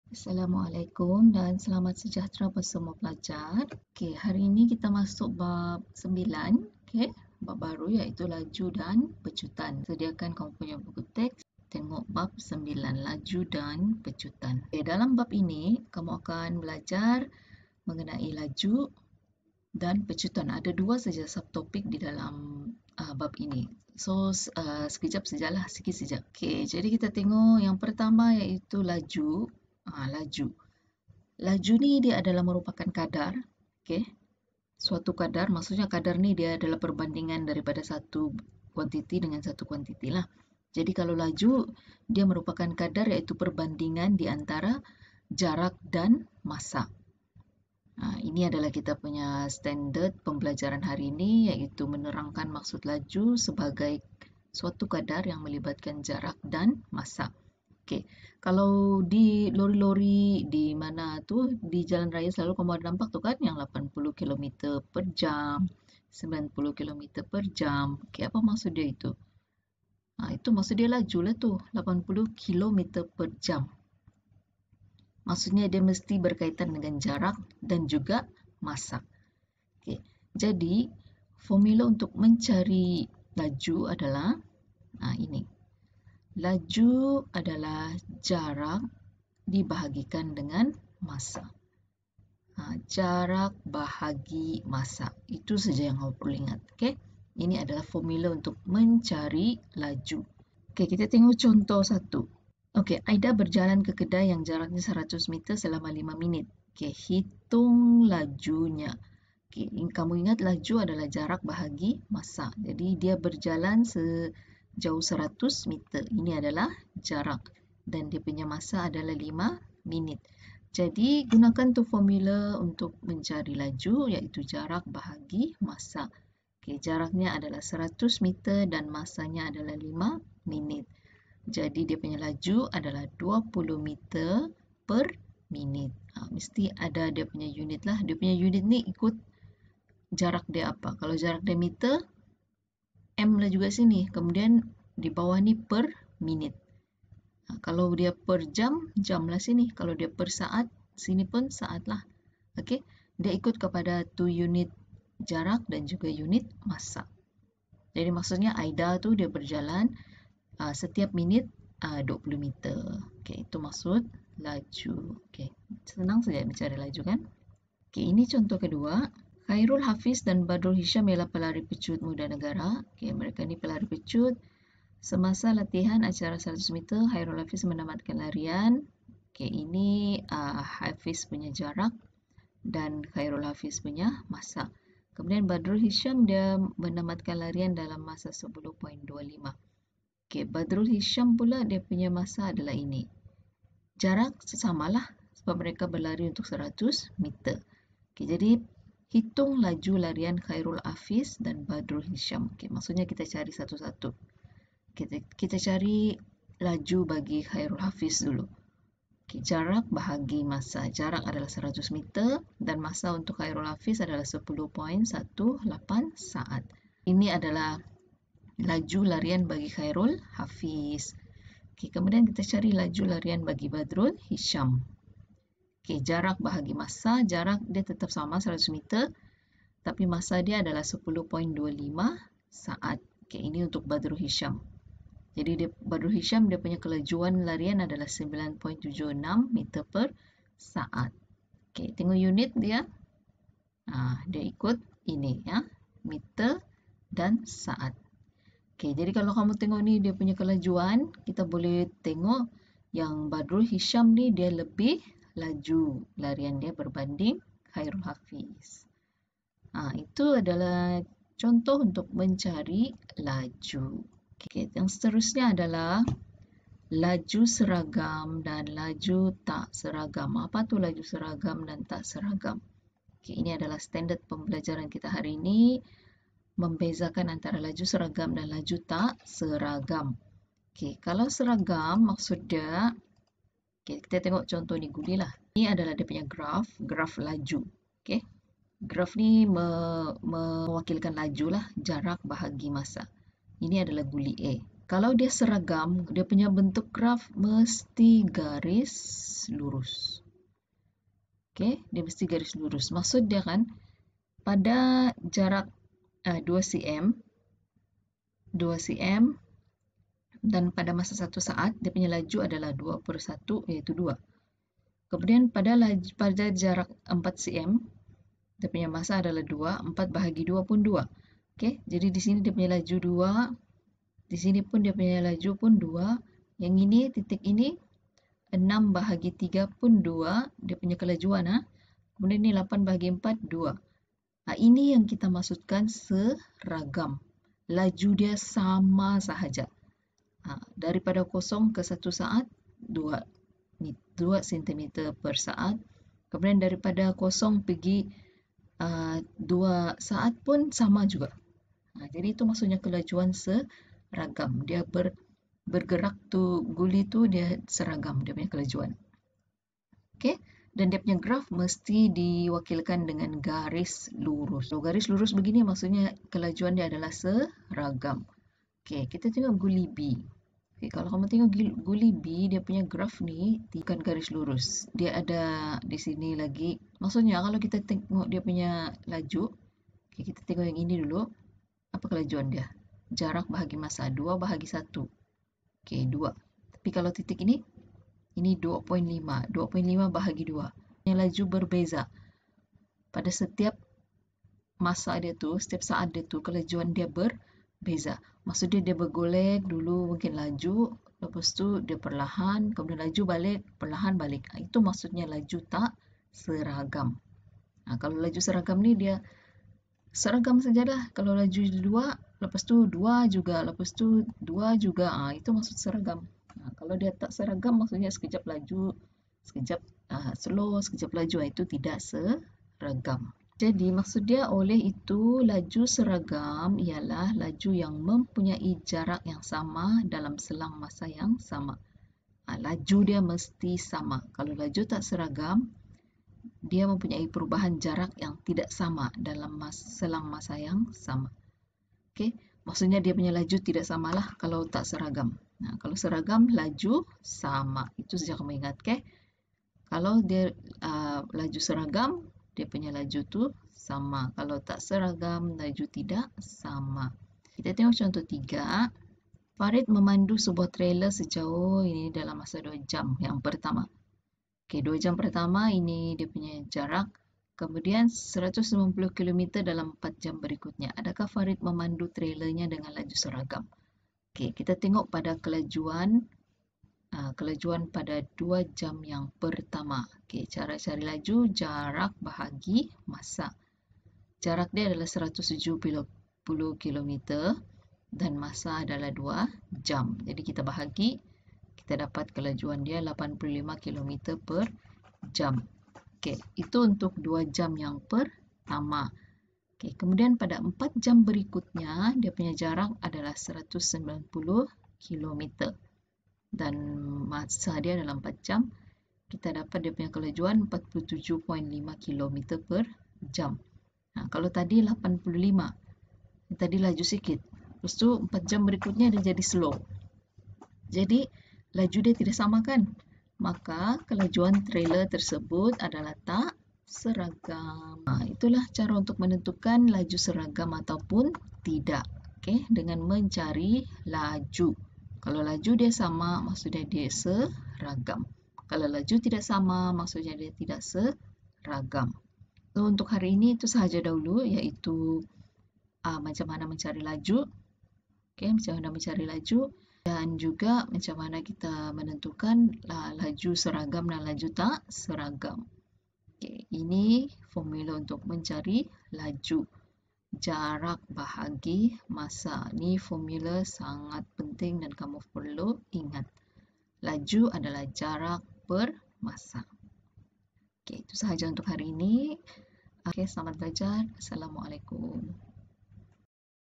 Assalamualaikum dan selamat sejahtera bersama pelajar. Okey, hari ini kita masuk bab 9, okey, bab baru iaitu laju dan pecutan. Sediakan kamu punya buku teks, tengok bab 9, laju dan pecutan. Okey, dalam bab ini kamu akan belajar mengenai laju dan pecutan. Ada dua saja subtopik di dalam bab ini. So, sekejap sajalah, sikit saja. Okey, jadi kita tengok yang pertama iaitu laju. Laju. Laju ni dia adalah merupakan kadar, okey. Suatu kadar, maksudnya kadar ni dia adalah perbandingan daripada satu kuantiti dengan satu kuantiti lah. Jadi kalau laju, dia merupakan kadar iaitu perbandingan di antara jarak dan masa. Ini adalah kita punya standard pembelajaran hari ini iaitu menerangkan maksud laju sebagai suatu kadar yang melibatkan jarak dan masa. Okey, kalau di lori-lori di mana tu, di jalan raya selalu kamu ada nampak tu kan yang 80 kilometer per jam, 90 kilometer per jam. Okey, apa maksud dia itu? Itu maksud dia laju lah tu, 80 kilometer per jam. Maksudnya dia mesti berkaitan dengan jarak dan juga masa. Okey, jadi formula untuk mencari laju adalah ini. Laju adalah jarak dibahagikan dengan masa. Jarak bahagi masa. Itu saja yang kamu perlu ingat. Okay? Ini adalah formula untuk mencari laju. Okay, kita tengok contoh satu. Okay, Aida berjalan ke kedai yang jaraknya 100 meter selama 5 minit. Okay, hitung lajunya. Okay, kamu ingat laju adalah jarak bahagi masa. Jadi dia berjalan sejauh 100 meter. Ini adalah jarak. Dan dia punya masa adalah 5 minit. Jadi gunakan tu formula untuk mencari laju iaitu jarak bahagi masa. Okay, jaraknya adalah 100 meter dan masanya adalah 5 minit. Jadi dia punya laju adalah 20 meter per minit. Mesti ada dia punya unit lah. Dia punya unit ni ikut jarak dia apa. Kalau jarak dia meter, M lah juga sini. Kemudian di bawah ni per minit. Kalau dia per jam, jam lah sini. Kalau dia per saat, sini pun saat lah. Okey, dia ikut kepada tu unit jarak dan juga unit masa. Jadi maksudnya Aida tu dia berjalan setiap minit 20 meter. Okey, itu maksud laju. Okey, senang saja mencari laju kan? Okey, ini contoh kedua. Khairul Hafiz dan Badrul Hisham ialah pelari pecut muda negara. Okey, mereka ni pelari pecut. Semasa latihan acara 100 meter, Khairul Hafiz menamatkan larian. Okey, ini Hafiz punya jarak dan Khairul Hafiz punya masa. Kemudian Badrul Hisham dia menamatkan larian dalam masa 10.25. Okey, Badrul Hisham pula dia punya masa adalah ini. Jarak sesamalah sebab mereka berlari untuk 100 meter. Okey, jadi hitung laju larian Khairul Hafiz dan Badrul Hisham. Okey, maksudnya kita cari satu-satu. Kita cari laju bagi Khairul Hafiz dulu. Okay, jarak bahagi masa. Jarak adalah 100 meter dan masa untuk Khairul Hafiz adalah 10.18 saat. Ini adalah laju larian bagi Khairul Hafiz. Okay, kemudian kita cari laju larian bagi Badrul Hisham. Okay, jarak bahagi masa. Jarak dia tetap sama 100 meter. Tapi masa dia adalah 10.25 saat. Okay, ini untuk Badrul Hisham. Jadi Badrul Hisham dia punya kelajuan larian adalah 9.76 meter per saat. Okey, tengok unit dia. Dia ikut ini ya, meter dan saat. Okey, jadi kalau kamu tengok ni dia punya kelajuan, kita boleh tengok yang Badrul Hisham ni dia lebih laju larian dia berbanding Khairul Hafiz. Itu adalah contoh untuk mencari laju. Okay, yang seterusnya adalah laju seragam dan laju tak seragam. Apa tu laju seragam dan tak seragam? Okay, ini adalah standard pembelajaran kita hari ini. Membezakan antara laju seragam dan laju tak seragam. Okay, kalau seragam maksud dia, okay, kita tengok contoh ni guli lah. Ini adalah dia punya graf laju. Okay, graf ni mewakilkan laju lah, jarak bahagi masa. Ini adalah guli A. Kalau dia seragam, dia punya bentuk graf mesti garis lurus. Okey, dia mesti garis lurus. Maksud dia kan, pada jarak 2 cm, 2 cm, dan pada masa 1 saat, dia punya laju adalah 2/1, iaitu 2. Kemudian pada jarak 4 cm, dia punya masa adalah 2, 4 bahagi 2 pun 2. Okey, jadi di sini dia punya laju 2, di sini pun dia punya laju pun 2. Yang ini, titik ini, 6 bahagi 3 pun 2, dia punya kelajuan. Kemudian ini 8 bahagi 4, 2. Ini yang kita maksudkan seragam. Laju dia sama sahaja. Daripada 0 ke 1 saat, 2 cm per saat. Kemudian daripada 0 pergi 2 saat pun sama juga. Jadi itu maksudnya kelajuan seragam. Dia bergerak tu, guli tu dia seragam, dia punya kelajuan. Okey, dan dia punya graf mesti diwakilkan dengan garis lurus. So, garis lurus begini maksudnya kelajuan dia adalah seragam. Okey, kita tengok guli B. Okay, kalau kamu tengok guli B, dia punya graf ni bukan garis lurus. Dia ada di sini lagi. Maksudnya kalau kita tengok dia punya laju, okay, kita tengok yang ini dulu. Apa kelajuan dia? Jarak bahagi masa 2 bahagi 1. Okay, 2. Tapi kalau titik ini 2.5. 2.5 bahagi 2. Yang laju berbeza. Pada setiap masa dia tu, setiap saat dia tu, kelajuan dia berbeza. Maksudnya dia bergolek dulu mungkin laju, lepas tu dia perlahan, kemudian laju balik, perlahan balik. Itu maksudnya laju tak seragam. Kalau laju seragam ni dia seragam sajalah. Kalau laju 2, lepas tu 2 juga, lepas tu 2 juga. Itu maksud seragam. Kalau dia tak seragam, maksudnya sekejap laju, sekejap slow, sekejap laju. Itu tidak seragam. Jadi maksud dia oleh itu laju seragam ialah laju yang mempunyai jarak yang sama dalam selang masa yang sama. Laju dia mesti sama. Kalau laju tak seragam, dia mempunyai perubahan jarak yang tidak sama dalam selang masa yang sama. Okey, maksudnya dia punya laju tidak samalah kalau tak seragam. Kalau seragam laju sama. Itu saja kamu ingat, okey? Kalau dia laju seragam, dia punya laju tu sama. Kalau tak seragam, laju tidak sama. Kita tengok contoh 3. Farid memandu sebuah trailer sejauh ini dalam masa 2 jam yang pertama. Okey, 2 jam pertama ini dia punya jarak. Kemudian 190 km dalam 4 jam berikutnya. Adakah Farid memandu trailernya dengan laju seragam? Okey, kita tengok pada kelajuan pada 2 jam yang pertama. Okey, cara cari laju, jarak bahagi masa. Jarak dia adalah 170 km dan masa adalah 2 jam. Jadi kita bahagi, kita dapat kelajuan dia 85 km per jam. Okey, itu untuk 2 jam yang pertama. Okey, kemudian pada 4 jam berikutnya, dia punya jarak adalah 190 km. Dan masa dia dalam 4 jam, kita dapat dia punya kelajuan 47.5 km per jam. Kalau tadi 85, tadi laju sikit. Lepas tu 4 jam berikutnya dia jadi slow. Jadi laju dia tidak sama kan? Maka kelajuan trailer tersebut adalah tak seragam. Itulah cara untuk menentukan laju seragam ataupun tidak. Okay? Dengan mencari laju. Kalau laju dia sama, maksudnya dia seragam. Kalau laju tidak sama, maksudnya dia tidak seragam. So, untuk hari ini itu sahaja dahulu, iaitu macam mana mencari laju. Okay, macam mana mencari laju. Dan juga macam mana kita menentukan laju seragam dan laju tak seragam. Okay, ini formula untuk mencari laju. Jarak bahagi masa. Ini formula sangat penting dan kamu perlu ingat. Laju adalah jarak per masa. Okay, itu sahaja untuk hari ini. Okay, selamat belajar. Assalamualaikum.